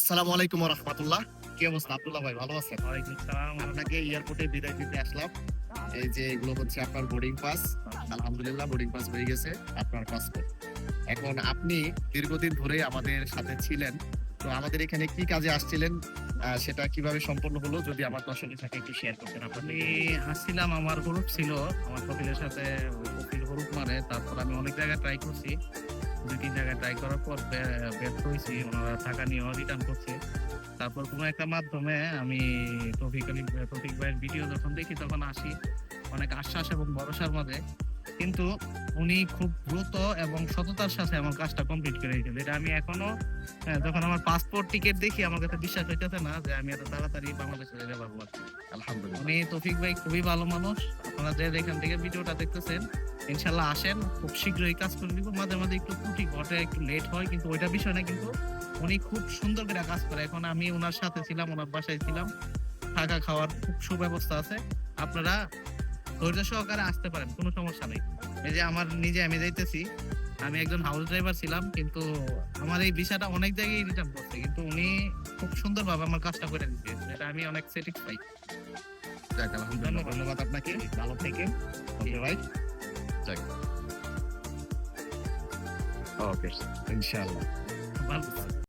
আসসালামু আলাইকুম ওয়া রাহমাতুল্লাহ। কি অবস্থা আব্দুল্লাহ ভাই, ভালো আছেন? ওয়ালাইকুম সালাম। আপনাকে এয়ারপোর্টে বিদায় দিতে আসলাম। এই যে এগুলো হচ্ছে আপনার বোর্ডিং পাস। আলহামদুলিল্লাহ বোর্ডিং পাস হয়ে গেছে, আপনার পাসপোর্ট। এখন আপনি দীর্ঘদিন ধরেই আমাদের সাথে ছিলেন। তো আমাদের এখানে কি কাজে আসছিলেন সেটা কিভাবে সম্পন্ন হলো যদি আমার দর্শকের সাথে একটু শেয়ার করতেন আপনি? আমি আসছিলাম, আমার গ্রুপ ছিল। আমার কপিলের সাথে কপিল গ্রুপ মারে। তারপর আমি অনেক জায়গায় ট্রাই করছি। ২-৩ জায়গায় ট্রাই করার পর ব্যর্থ হইছি। ওনারা টাকা নিয়েও রিটার্ন করছে। তারপর কোনো একটা মাধ্যমে আমি তৌফিক ভাইয়ের ভিডিও যখন দেখি তখন আসি। অনেক আশ্বাস এবং ভরসার মাঝে। কিন্তু উনি খুব দ্রুত এবং সততার সাথে আমার কাজটা কমপ্লিট করে দিয়েছেন। এটা আমি এখনো যখন আমার পাসপোর্ট টিকেট দেখি আমার কাছে বিশ্বাস হইতেছে না যে আমি এত তাড়াতাড়ি বাংলাদেশে যেতে পারবো আরকি। আলহামদুলিল্লাহ। উনি তৌফিক ভাই খুবই ভালো মানুষ। আপনারা যে যেখান থেকে ভিডিওটা দেখতেছেন ইনশাআল্লাহ আসেন, খুব শীঘ্রই কাজ করে দিব। মাঝে, মাঝে একটু ত্রুটি ঘটে, একটু লেট হয় কিন্তু ওইটা বিষয় না, কিন্তু উনি খুব সুন্দর করে কাজ করে। এখন আমি উনার সাথে ছিলাম, উনার বাসায় ছিলাম। থাকা খাওয়ার খুব সুব্যবস্থা আছে। আপনারা ধৈর্য সহকারে আসতে পারেন, কোনো সমস্যা নেই। এই যে আমি যাইতেছি। আমি একজন হাউস ড্রাইভার ছিলাম, কিন্তু আমার এই ভিসাটা অনেক জায়গায় রিটার্ন করছে। কিন্তু উনি খুব সুন্দরভাবে আমার কাজটা করে দিচ্ছে। এটা আমি অনেক স্যাটিসফাই। যাক আলহামদুলিল্লাহ। ধন্যবাদ। ধন্যবাদ আপনাকে। ভালো থাকেন। ওকে ভাই। যাক। ওকে ইনশাআল্লাহ। ভালো